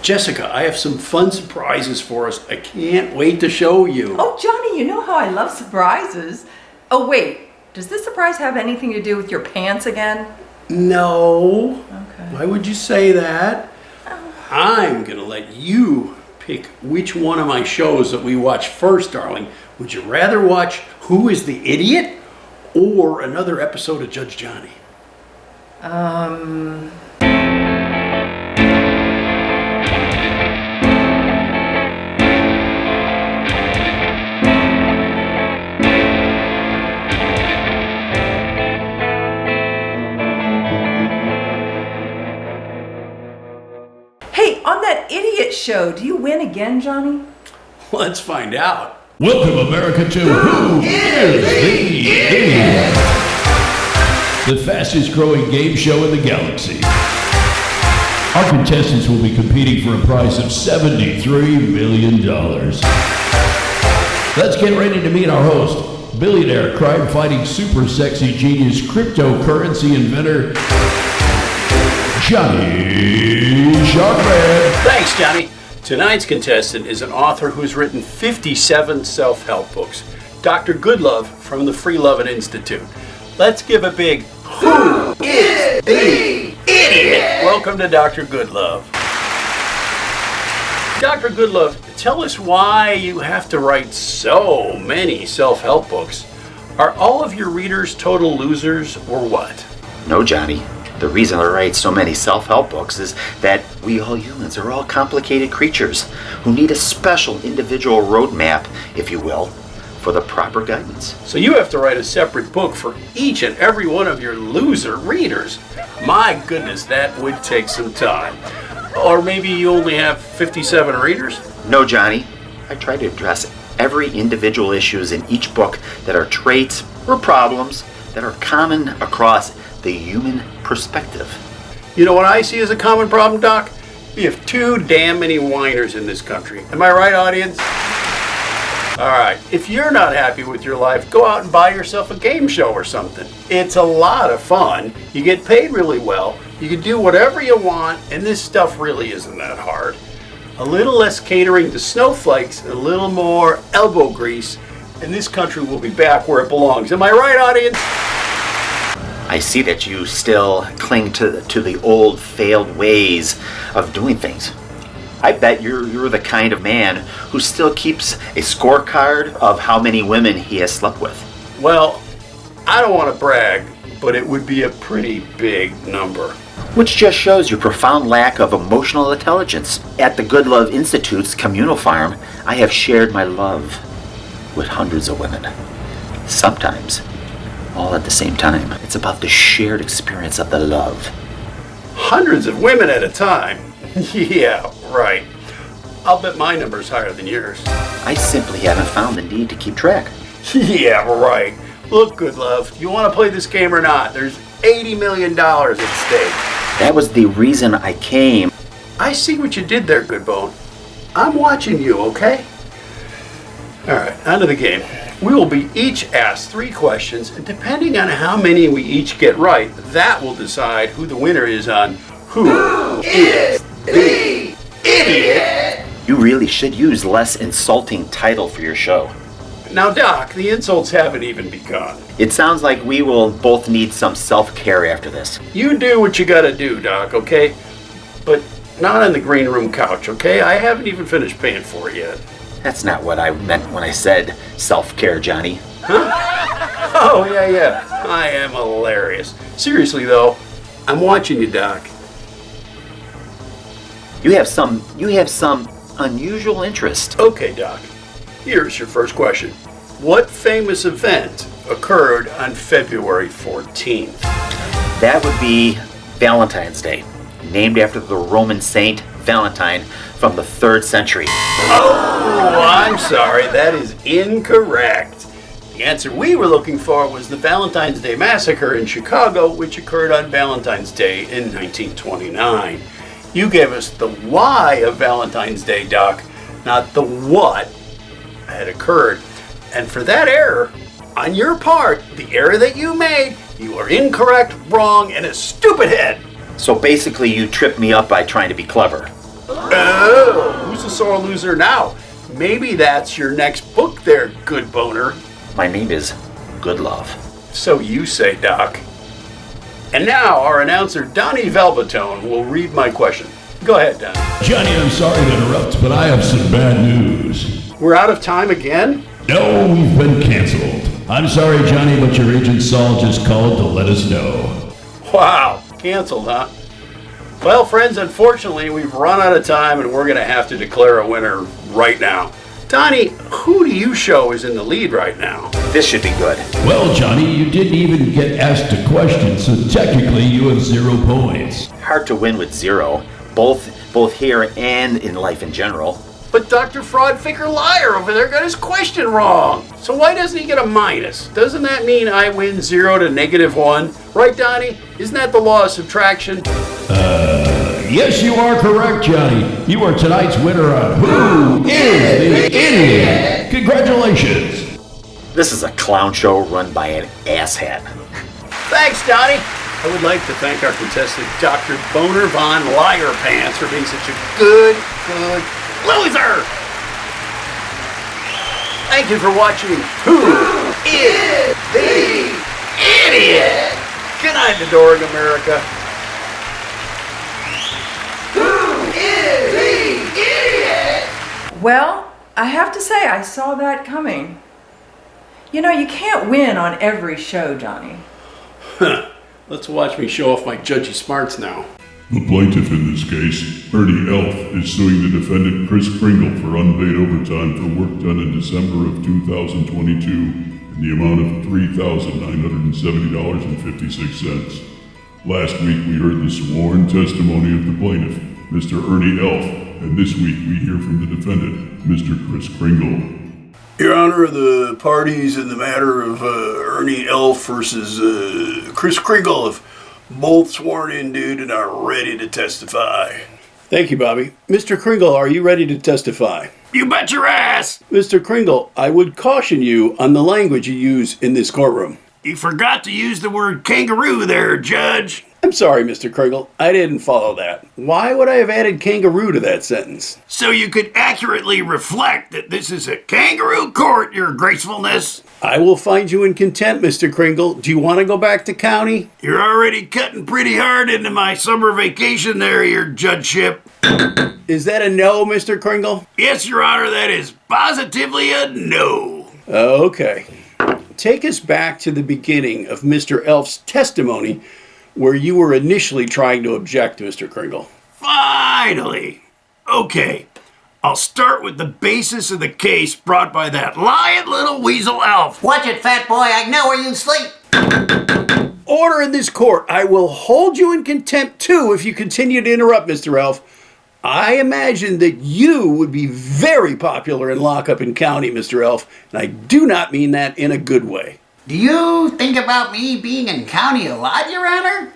Jessica, I have some fun surprises for us. I can't wait to show you. Oh, Johnny, you know how I love surprises. Oh, wait. Does this surprise have anything to do with your pants again? No. Okay. Why would you say that? I'm going to let you pick which one of my shows that we watch first, darling. Would you rather watch Who is the Idiot or another episode of Judge Johnny? Hey, on that idiot show, do you win again, Johnny? Let's find out. Welcome, America, to Who is the Idiot? The fastest growing game show in the galaxy. Our contestants will be competing for a prize of $73 million. Let's get ready to meet our host, billionaire, crime-fighting, super sexy genius, cryptocurrency inventor, Johnny Sharkman. Thanks, Johnny. Tonight's contestant is an author who's written 57 self-help books. Dr. Goodlove from the Free Lovin' Institute. Let's give a big Who is the Idiot? Welcome to Dr. Goodlove. Dr. Goodlove, tell us why you have to write so many self-help books. Are all of your readers total losers or what? No, Johnny. The reason I write so many self-help books is that we all humans are all complicated creatures who need a special individual roadmap, if you will, for the proper guidance. So you have to write a separate book for each and every one of your loser readers. My goodness, that would take some time. Or maybe you only have 57 readers? No, Johnny. I try to address every individual issues in each book that are traits or problems that are common across the human perspective. You know what I see as a common problem, Doc? We have too damn many whiners in this country. Am I right, audience? All right, if you're not happy with your life, go out and buy yourself a game show or something. It's a lot of fun. You get paid really well. You can do whatever you want, and this stuff really isn't that hard. A little less catering to snowflakes, a little more elbow grease, and this country will be back where it belongs. Am I right, audience? I see that you still cling to the old failed ways of doing things. I bet you're the kind of man who still keeps a scorecard of how many women he has slept with. Well, I don't want to brag, but it would be a pretty big number. Which just shows your profound lack of emotional intelligence. At the Goodlove Institute's communal farm, I have shared my love with hundreds of women. Sometimes all at the same time. It's about the shared experience of the love. Hundreds of women at a time? Yeah, right. I'll bet my number's higher than yours. I simply haven't found the need to keep track. Yeah, right. Look, Goodlove, you want to play this game or not? There's $80 million at stake. That was the reason I came. I see what you did there, Goodbone. I'm watching you, okay? All right, on to the game. We will be each asked 3 questions, and depending on how many we each get right, that will decide who the winner is on Who is the Idiot? You really should use less insulting title for your show. Now, Doc, the insults haven't even begun. It sounds like we will both need some self-care after this. You do what you gotta do, Doc, okay? But not on the green room couch, okay? I haven't even finished paying for it yet. That's not what I meant when I said self-care, Johnny. Huh? Oh, yeah. I am hilarious. Seriously, though, I'm watching you, Doc. You have some unusual interest. Okay, Doc. Here's your first question. What famous event occurred on February 14th? That would be Valentine's Day, named after the Roman saint Valentine from the 3rd century. Oh, I'm sorry. That is incorrect. The answer we were looking for was the Valentine's Day Massacre in Chicago, which occurred on Valentine's Day in 1929. You gave us the why of Valentine's Day, Doc, not the what had occurred. And for that error, on your part, the error that you made, you are incorrect, wrong, and a stupid head. So basically you tripped me up by trying to be clever. a sore loser now. Maybe that's your next book there, good boner. My name is Good Love. So you say, Doc. And now our announcer, Donnie Velvetone, will read my question. Go ahead, Donnie. Johnny, I'm sorry to interrupt, but I have some bad news. We're out of time again? No, we've been canceled. I'm sorry, Johnny, but your agent Saul just called to let us know. Wow, canceled, huh? Well, friends, unfortunately, we've run out of time and we're going to have to declare a winner right now. Donnie, who do you show is in the lead right now? This should be good. Well, Johnny, you didn't even get asked a question, so technically you have 0 points. Hard to win with 0, both here and in life in general. But Dr. Fraud Ficker Liar over there got his question wrong. So why doesn't he get a minus? Doesn't that mean I win 0 to -1? Right, Donnie? Isn't that the law of subtraction? Yes, you are correct, Johnny. You are tonight's winner on Who is the Idiot? Congratulations. This is a clown show run by an asshat. Thanks, Donnie. I would like to thank our contestant, Dr. Boner Von Liar Pants, for being such a good loser. Thank you for watching Who is the Idiot? Good night, adoring America. Well, I have to say, I saw that coming. You know, you can't win on every show, Johnny. Let's watch me show off my judgy smarts now. The plaintiff in this case, Ernie Elf, is suing the defendant Chris Kringle for unpaid overtime for work done in December of 2022 in the amount of $3,970.56. Last week we heard the sworn testimony of the plaintiff, Mr. Ernie Elf, and this week we hear from the defendant, Mr. Chris Kringle. Your Honor, the parties in the matter of Ernie Elf versus Chris Kringle have both sworn in, dude, and are ready to testify. Thank you, Bobby. Mr. Kringle, are you ready to testify? You bet your ass! Mr. Kringle, I would caution you on the language you use in this courtroom. You forgot to use the word kangaroo there, Judge. I'm sorry, Mr. Kringle. I didn't follow that. Why would I have added kangaroo to that sentence? So you could accurately reflect that this is a kangaroo court, Your Gracefulness. I will find you in contempt, Mr. Kringle. Do you want to go back to county? You're already cutting pretty hard into my summer vacation there, Your Judgeship. Is that a no, Mr. Kringle? Yes, Your Honor, that is positively a no. Okay. Take us back to the beginning of Mr. Elf's testimony where you were initially trying to object, Mr. Kringle. Finally! Okay, I'll start with the basis of the case brought by that lying little weasel elf. Watch it, fat boy. I know where you sleep. Order in this court. I will hold you in contempt, too, if you continue to interrupt, Mr. Elf. I imagine that you would be very popular in lockup in county, Mr. Elf, and I do not mean that in a good way. Do you think about me being in county a lot, Your Honor?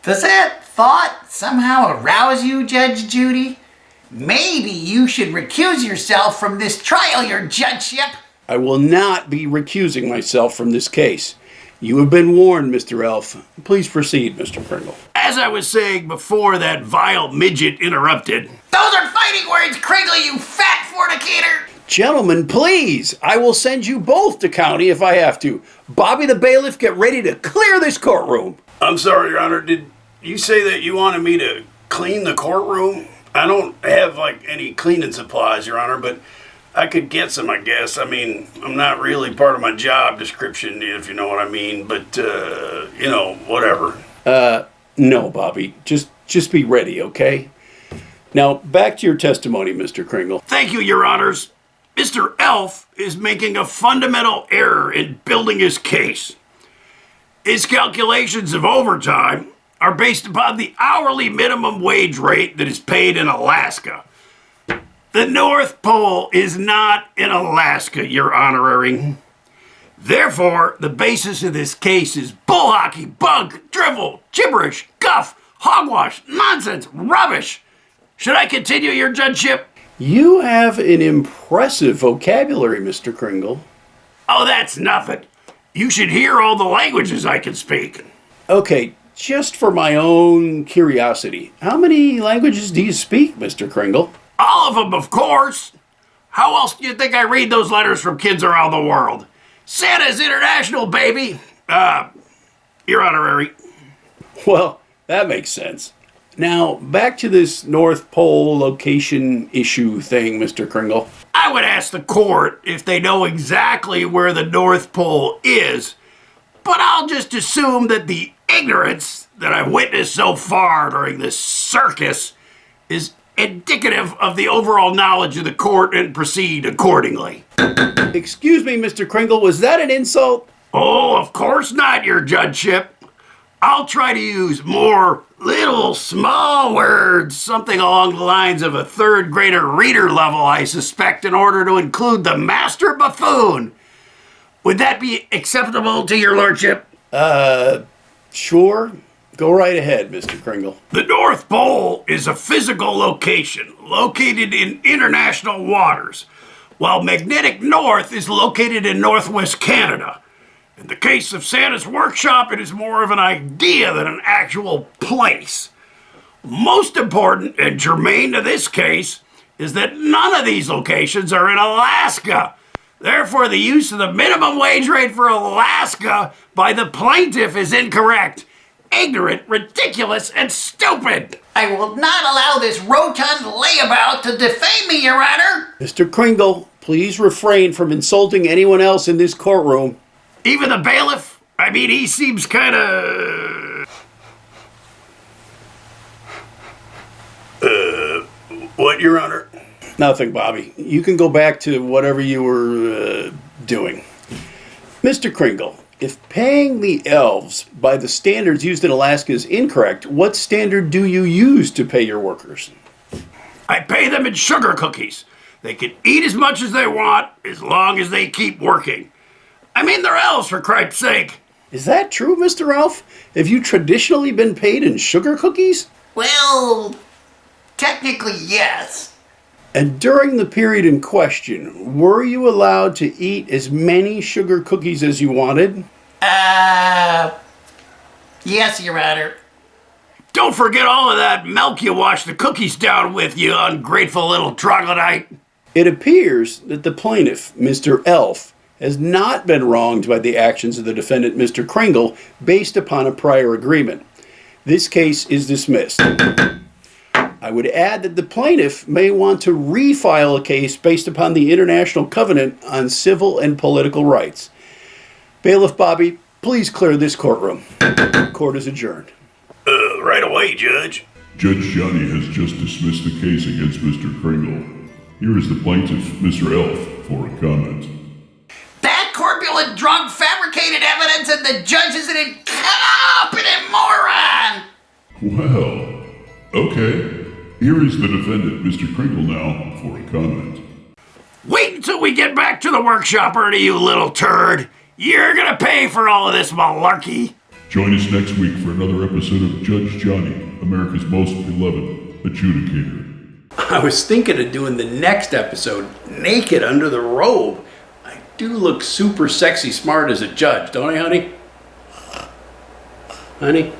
Does that thought somehow arouse you, Judge Judy? Maybe you should recuse yourself from this trial, Your Judgeship. I will not be recusing myself from this case. You have been warned, Mr. Elf. Please proceed, Mr. Kringle. As I was saying before that vile midget interrupted. Those are fighting words, Kringle, you fat fornicator! Gentlemen, please. I will send you both to county if I have to. Bobby the bailiff, get ready to clear this courtroom. I'm sorry, Your Honor. Did you say that you wanted me to clean the courtroom? I don't have, any cleaning supplies, Your Honor, but I could get some, I guess. I mean, I'm not really part of my job description, if you know what I mean, but, whatever. No, Bobby. Just be ready, okay? Now, back to your testimony, Mr. Kringle. Thank you, Your Honors. Mr. Elf is making a fundamental error in building his case. His calculations of overtime are based upon the hourly minimum wage rate that is paid in Alaska. The North Pole is not in Alaska, Your Honorary. Therefore, the basis of this case is bull hockey, bunk, drivel, gibberish, guff, hogwash, nonsense, rubbish. Should I continue, Your Judgeship? You have an impressive vocabulary, Mr. Kringle. Oh, that's nothing. You should hear all the languages I can speak. Okay, just for my own curiosity, how many languages do you speak, Mr. Kringle? All of them, of course. How else do you think I read those letters from kids around the world? Santa's International, baby. You're honorary. Well, that makes sense. Now, back to this North Pole location issue thing, Mr. Kringle. I would ask the court if they know exactly where the North Pole is, but I'll just assume that the ignorance that I've witnessed so far during this circus is indicative of the overall knowledge of the court and proceed accordingly. Excuse me, Mr. Kringle, was that an insult? Oh, of course not, your judgeship. I'll try to use more little small words, something along the lines of a third grader reader level, I suspect, in order to include the master buffoon. Would that be acceptable to your lordship? Sure. Go right ahead, Mr. Kringle. The North Pole is a physical location located in international waters, while magnetic north is located in northwest Canada. In the case of Santa's workshop, it is more of an idea than an actual place. Most important and germane to this case is that none of these locations are in Alaska. Therefore, the use of the minimum wage rate for Alaska by the plaintiff is incorrect, ignorant, ridiculous, and stupid. I will not allow this rotund layabout to defame me, Your Honor. Mr. Kringle, please refrain from insulting anyone else in this courtroom. Even the bailiff? I mean, he seems kind of... What, Your Honor? Nothing, Bobby. You can go back to whatever you were doing. Mr. Kringle, if paying the elves by the standards used in Alaska is incorrect, what standard do you use to pay your workers? I pay them in sugar cookies. They can eat as much as they want as long as they keep working. I mean, they're elves, for cripe's sake. Is that true, Mr. Ralph? Have you traditionally been paid in sugar cookies? Well, technically, yes. And during the period in question, were you allowed to eat as many sugar cookies as you wanted? Yes, Your Honor. Don't forget all of that milk you washed the cookies down with, you ungrateful little troglodyte. It appears that the plaintiff, Mr. Elf, has not been wronged by the actions of the defendant, Mr. Kringle, based upon a prior agreement. This case is dismissed. I would add that the plaintiff may want to refile a case based upon the International Covenant on Civil and Political Rights. Bailiff Bobby, please clear this courtroom. Court is adjourned. Right away, Judge. Judge Johnny has just dismissed the case against Mr. Kringle. Here is the plaintiff, Mr. Elf, for a comment. That corpulent drunk fabricated evidence and the judge is an incompetent moron! Well, okay. Here is the defendant, Mr. Kringle, now for a comment. Wait until we get back to the workshop, Ernie, you little turd. You're gonna pay for all of this malarkey. Join us next week for another episode of Judge Johnny, America's most beloved adjudicator. I was thinking of doing the next episode naked under the robe. I do look super sexy smart as a judge, don't I, honey? Honey?